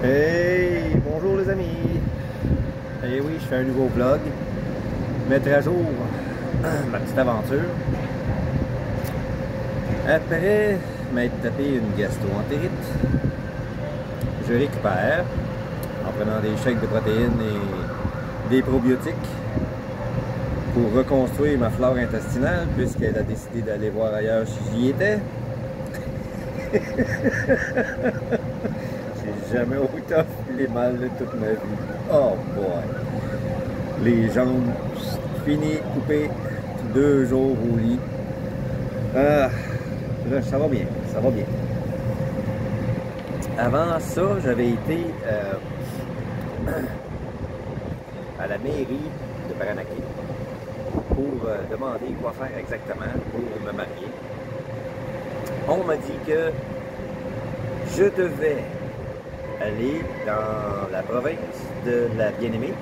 Hey, bonjour les amis. Eh oui, je fais un nouveau vlog. Mettre à jour ma petite aventure. Après m'être tapé une gastro-entérite, je récupère en prenant des shakes de protéines et des probiotiques pour reconstruire ma flore intestinale puisqu'elle a décidé d'aller voir ailleurs si j'y étais. J'ai jamais autant filé mal de toute ma vie. Oh boy! Les jambes finies, coupées, 2 jours au lit. Ah, là, ça va bien, ça va bien. Avant ça, j'avais été à la mairie de Baranaki pour demander quoi faire exactement pour me marier. On m'a dit que je devais aller dans la province de la Bien-Aimée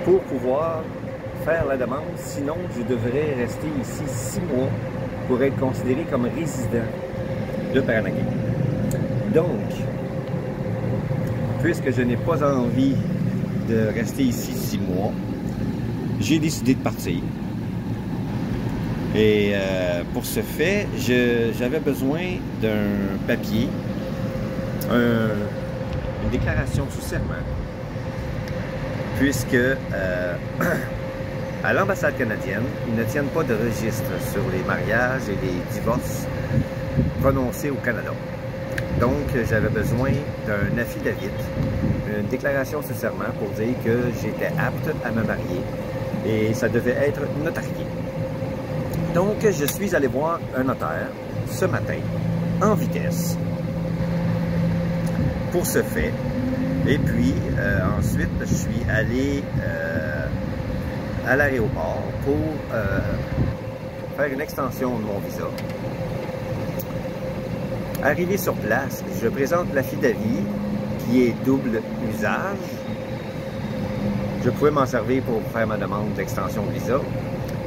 pour pouvoir faire la demande. Sinon, je devrais rester ici 6 mois pour être considéré comme résident de Baranaki. Donc, puisque je n'ai pas envie de rester ici 6 mois, j'ai décidé de partir. Et pour ce fait, j'avais besoin d'un papier, une déclaration sous serment, puisque à l'ambassade canadienne, ils ne tiennent pas de registre sur les mariages et les divorces prononcés au Canada. Donc, j'avais besoin d'un affidavit, une déclaration sous serment pour dire que j'étais apte à me marier et ça devait être notarié. Donc, je suis allé voir un notaire ce matin, en vitesse, pour ce fait. Et puis, ensuite, je suis allé à l'aéroport pour faire une extension de mon visa. Arrivé sur place, je présente l'affidavit qui est double usage. Je pouvais m'en servir pour faire ma demande d'extension de visa,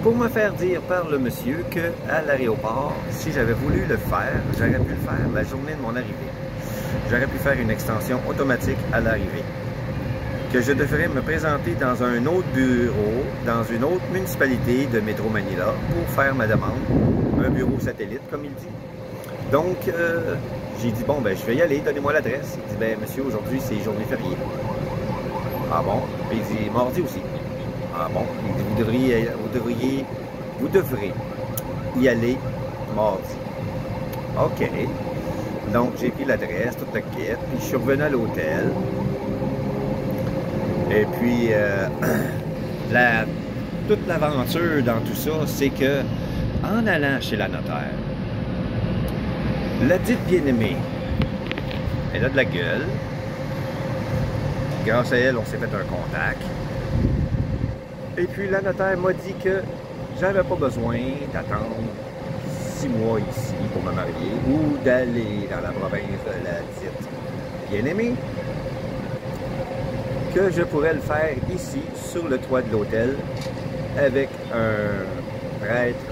pour me faire dire par le monsieur qu'à l'aéroport, si j'avais voulu le faire, j'aurais pu le faire la journée de mon arrivée. J'aurais pu faire une extension automatique à l'arrivée. Que je devrais me présenter dans un autre bureau, dans une autre municipalité de Métro Manila pour faire ma demande, un bureau satellite comme il dit. Donc, j'ai dit, bon, ben je vais y aller, donnez-moi l'adresse. Il dit, ben monsieur, aujourd'hui c'est journée fériée. Ah bon? Puis il dit, mardi aussi. Ah bon? Il dit, vous devrez y aller mardi. OK. Donc, j'ai pris l'adresse, toute la quête, puis je suis revenu à l'hôtel. Et puis, toute l'aventure dans tout ça, c'est que, en allant chez la notaire, la dite bien-aimée, elle a de la gueule. Grâce à elle, on s'est fait un contact. Et puis, la notaire m'a dit que j'avais pas besoin d'attendre 6 mois ici pour me marier ou d'aller dans la province de la dite bien-aimée, que je pourrais le faire ici sur le toit de l'hôtel avec un prêtre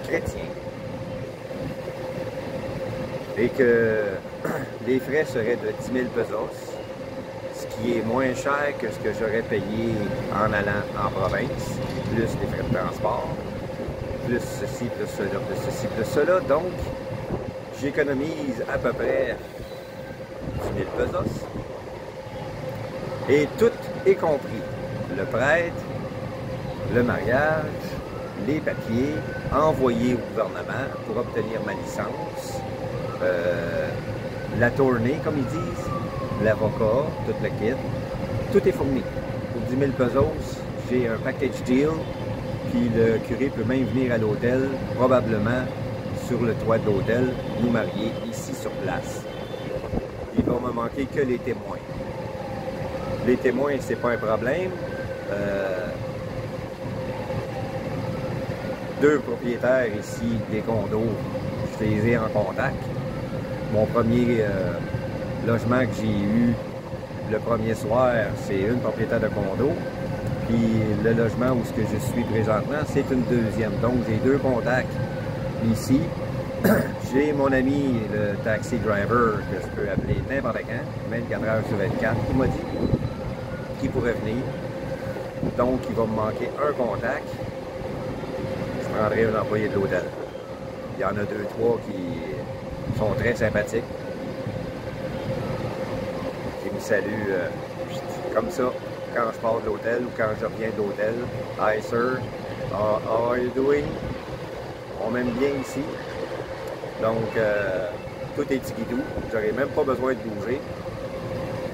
chrétien et que les frais seraient de 10 000 pesos, ce qui est moins cher que ce que j'aurais payé en allant en province, plus les frais de transport, plus ceci, plus cela, plus ceci, plus cela. Donc, j'économise à peu près 10 000 pesos. Et tout est compris. Le prêtre, le mariage, les papiers, envoyés au gouvernement pour obtenir ma licence, la tournée, comme ils disent, l'avocat, toute la kit. Tout est fourni. Pour 10 000 pesos, j'ai un package deal. Puis le curé peut même venir à l'hôtel, probablement sur le toit de l'hôtel, nous marier ici sur place. Il va me manquer que les témoins. Les témoins, c'est pas un problème. 2 propriétaires ici des condos, je les ai en contact. Mon premier logement que j'ai eu le premier soir, c'est une propriétaire de condo. Puis le logement où je suis présentement, c'est une deuxième. Donc j'ai 2 contacts ici J'ai mon ami, le taxi driver, que je peux appeler n'importe quand, 24 heures sur 24, qui m'a dit qu'il pourrait venir. Donc, il va me manquer un contact. Je prendrai un employé de l'hôtel. Il y en a 2-3 qui sont très sympathiques, qui me saluent comme ça quand je pars de l'hôtel ou quand je reviens de l'hôtel. Hi sir, how are you doing? On m'aime bien ici. Donc, tout est tigidou. J'aurais même pas besoin de bouger.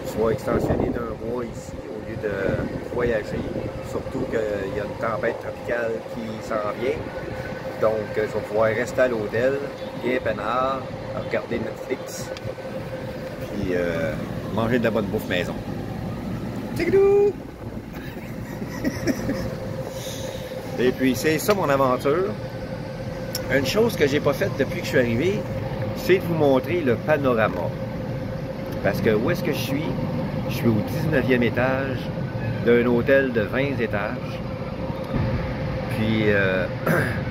Je vais extensionner d'un mois ici au lieu de voyager. Surtout qu'il y a une tempête tropicale qui s'en vient. Donc, je vais pouvoir rester à l'hôtel, bien peinard, regarder Netflix, puis manger de la bonne bouffe maison. Tigidou! Et puis, c'est ça mon aventure. Une chose que j'ai pas faite depuis que je suis arrivé, c'est de vous montrer le panorama. Parce que où est-ce que je suis? Je suis au 19e étage d'un hôtel de 20 étages. Puis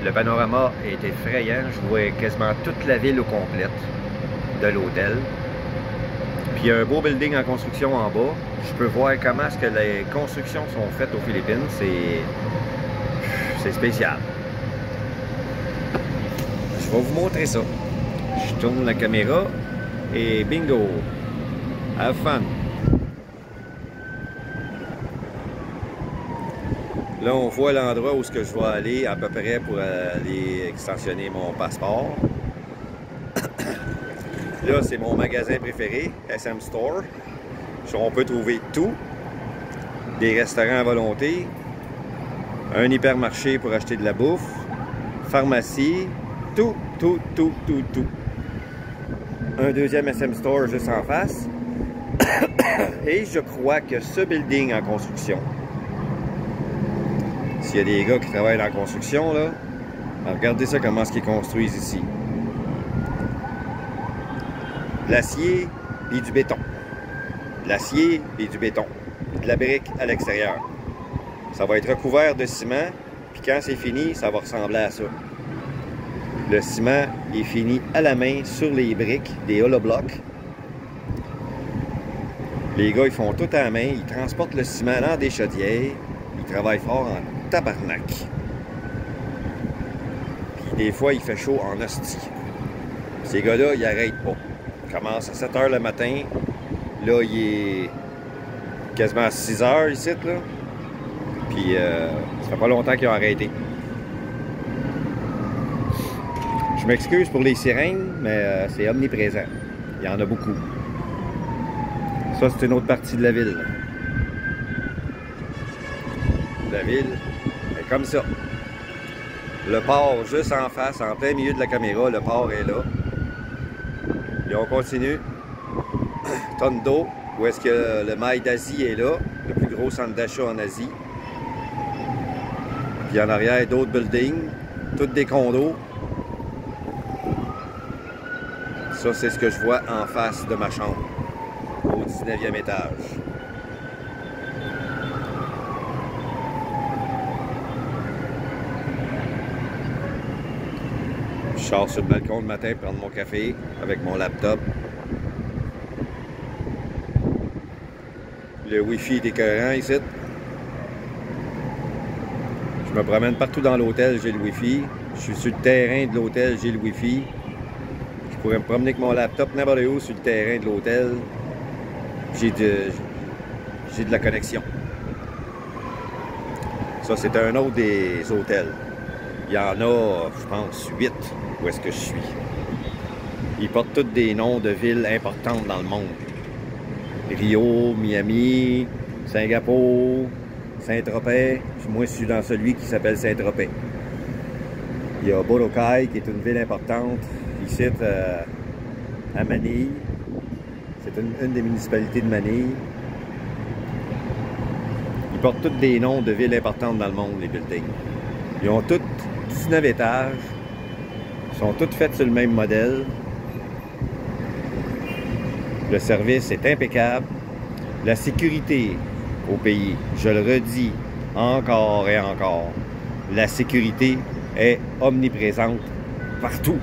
le panorama est effrayant. Je vois quasiment toute la ville au complète de l'hôtel. Puis il y a un beau building en construction en bas. Je peux voir comment est-ce que les constructions sont faites aux Philippines. C'est spécial. Je vais vous montrer ça. Je tourne la caméra et bingo! Have fun! Là, on voit l'endroit où je vais aller à peu près pour aller extensionner mon passeport. Là, c'est mon magasin préféré, SM Store. On peut trouver tout. Des restaurants à volonté. Un hypermarché pour acheter de la bouffe. Pharmacie. Tout. Un deuxième SM Store juste en face. Et je crois que ce building en construction, s'il y a des gars qui travaillent dans la construction, là, regardez ça comment ils construisent ici. De l'acier et du béton. De l'acier et du béton. De la brique à l'extérieur. Ça va être recouvert de ciment, puis quand c'est fini, ça va ressembler à ça. Le ciment est fini à la main sur les briques des holoblocs. Les gars, ils font tout à la main, ils transportent le ciment dans des chaudières, ils travaillent fort en tabarnak. Puis des fois, il fait chaud en hostie. Ces gars-là, ils n'arrêtent pas. Ils commencent à 7 h le matin. Là, il est quasiment à 6 h ici, là. Puis, ça fait pas longtemps qu'ils ont arrêté. Je m'excuse pour les sirènes, mais c'est omniprésent. Il y en a beaucoup. Ça, c'est une autre partie de la ville. La ville est comme ça. Le port juste en face, en plein milieu de la caméra, le port est là. Et on continue. Tonne d'eau, où est-ce que le mail d'Asie est là, le plus gros centre d'achat en Asie. Puis en arrière, d'autres buildings, toutes des condos. Ça, c'est ce que je vois en face de ma chambre, au 19e étage. Je sors sur le balcon le matin prendre mon café avec mon laptop. Le Wi-Fi est écœurant ici. Je me promène partout dans l'hôtel, j'ai le Wi-Fi. Je suis sur le terrain de l'hôtel, j'ai le Wi-Fi. Je pourrais me promener avec mon laptop n'importe où sur le terrain de l'hôtel. J'ai de la connexion. Ça, c'est un autre des hôtels. Il y en a, je pense, 8 où est-ce que je suis. Ils portent tous des noms de villes importantes dans le monde. Rio, Miami, Singapour, Saint-Tropez. Moi, je suis dans celui qui s'appelle Saint-Tropez. Il y a Boracay, qui est une ville importante, ici à Manille. C'est une des municipalités de Manille. Ils portent tous des noms de villes importantes dans le monde, les buildings. Ils ont tous 19 étages. Ils sont toutes faites sur le même modèle. Le service est impeccable. La sécurité au pays, je le redis encore et encore, la sécurité est omniprésente partout.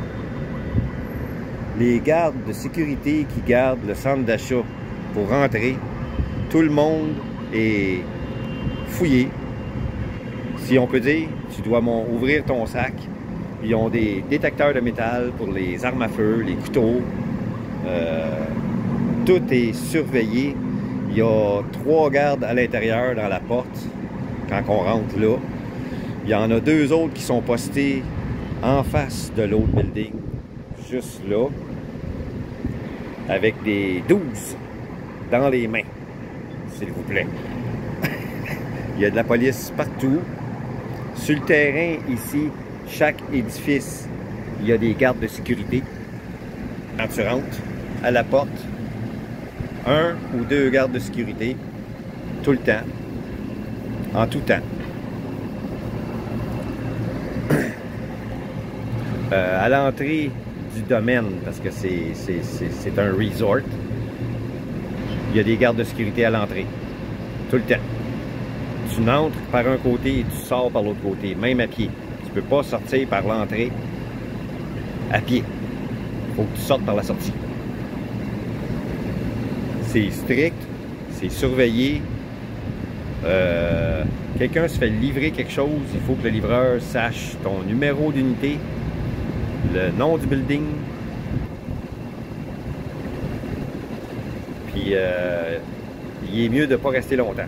les gardes de sécurité qui gardent le centre d'achat pour rentrer, tout le monde est fouillé. Si on peut dire, tu dois ouvrir ton sac. Ils ont des détecteurs de métal pour les armes à feu, les couteaux. Tout est surveillé. Il y a 3 gardes à l'intérieur dans la porte quand on rentre là. Il y en a 2 autres qui sont postés en face de l'autre building, juste là, avec des 12 dans les mains, s'il vous plaît. Il y a de la police partout. Sur le terrain, ici, chaque édifice, il y a des gardes de sécurité. Quand tu rentres à la porte, 1 ou 2 gardes de sécurité, tout le temps, en tout temps. À l'entrée du domaine, parce que c'est un resort, il y a des gardes de sécurité à l'entrée, tout le temps. Tu entres par un côté et tu sors par l'autre côté, même à pied. Tu ne peux pas sortir par l'entrée à pied. Il faut que tu sortes par la sortie. C'est strict, c'est surveillé. Quelqu'un se fait livrer quelque chose, il faut que le livreur sache ton numéro d'unité, le nom du building, puis il est mieux de ne pas rester longtemps.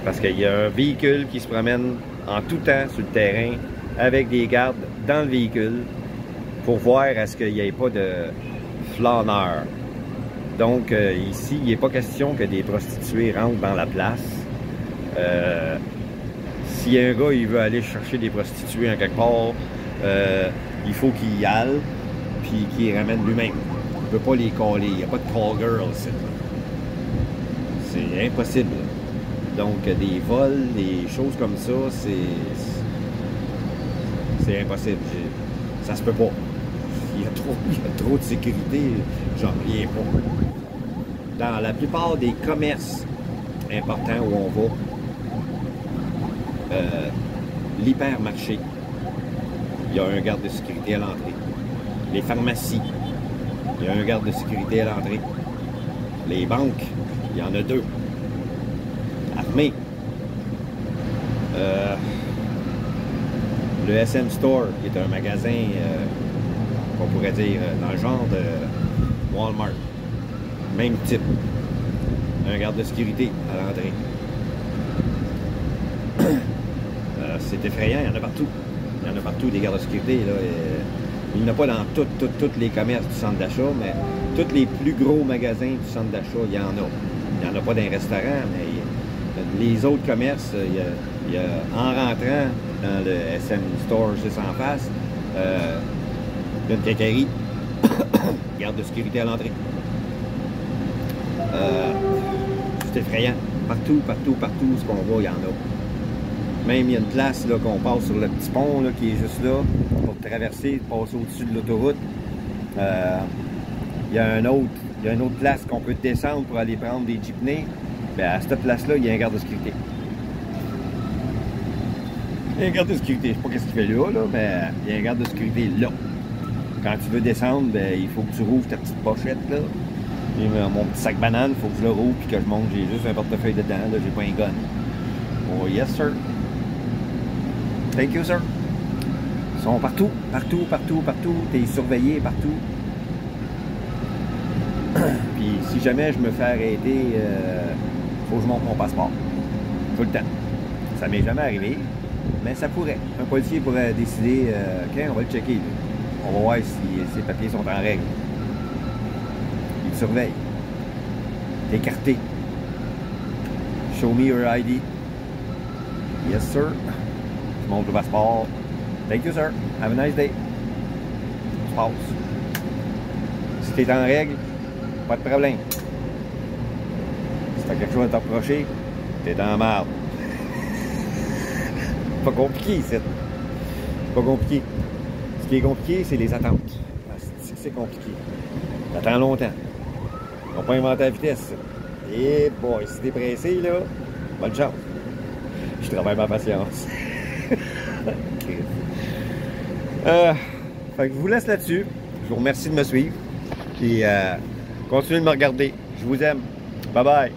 Parce qu'il y a un véhicule qui se promène en tout temps sur le terrain avec des gardes dans le véhicule pour voir à ce qu'il n'y ait pas de flâneurs. Donc ici, il n'est pas question que des prostituées rentrent dans la place. Si un gars il veut aller chercher des prostituées en quelque part, il faut qu'il y aille puis qu'il les ramène lui-même. Il ne peut pas les caller. Il n'y a pas de call girl ici. C'est impossible. Donc des vols, des choses comme ça, c'est impossible. Ça se peut pas. Il y a trop de sécurité, j'en reviens pas. Dans la plupart des commerces importants où on va, l'hypermarché, il y a un garde de sécurité à l'entrée. Les pharmacies, il y a un garde de sécurité à l'entrée. Les banques, il y en a 2. Armée. Le SM Store, qui est un magasin, qu'on pourrait dire, dans le genre de Walmart. Même type. Un garde de sécurité à l'entrée. C'est effrayant, il y en a partout. Il y en a partout des gardes de sécurité. Là, il n'y en a pas dans tous les commerces du centre d'achat, mais tous les plus gros magasins du centre d'achat, il y en a. Il n'y en a pas dans les restaurants, mais les autres commerces, il y a, en rentrant dans le SM Store juste en face, il y a une quincaillerie, garde de sécurité à l'entrée. C'est effrayant. Partout ce qu'on va, il y en a. Même il y a une place qu'on passe sur le petit pont là, qui est juste là pour traverser, passer au-dessus de l'autoroute. Il y a une autre place qu'on peut descendre pour aller prendre des jeepneys. Bien, à cette place-là, il y a un garde de sécurité. Il y a un garde de sécurité. Je ne sais pas ce qu'il fait là, mais il y a un garde de sécurité là. Quand tu veux descendre, bien, il faut que tu rouvres ta petite pochette là. J'ai mon petit sac banane, il faut que je le rouvre et que je monte. J'ai juste un portefeuille dedans, là, j'ai pas un gun. Oh yes sir. Thank you sir. Ils sont partout. T'es surveillé partout. Puis si jamais je me fais arrêter, faut que je monte mon passeport. Tout le temps. Ça m'est jamais arrivé, mais ça pourrait. Un policier pourrait décider, OK, on va le checker. On va voir si ses papiers sont en règle. Il te surveille. T'es écarté. Show me your ID. Yes sir. Tu montes le passeport. Thank you sir. Have a nice day. Tu passes. Si t'es en règle, pas de problème. Si t'as quelque chose à t'approcher, t'es dans la merde. C'est pas compliqué, ici. C'est pas compliqué. Ce qui est compliqué, c'est les attentes. C'est compliqué. T'attends longtemps. Ils n'ont pas inventé la vitesse. Et boy, si t'es pressé, là, bonne chance. Je travaille ma patience. Fait que je vous laisse là-dessus. Je vous remercie de me suivre. Et continuez de me regarder. Je vous aime. Bye bye.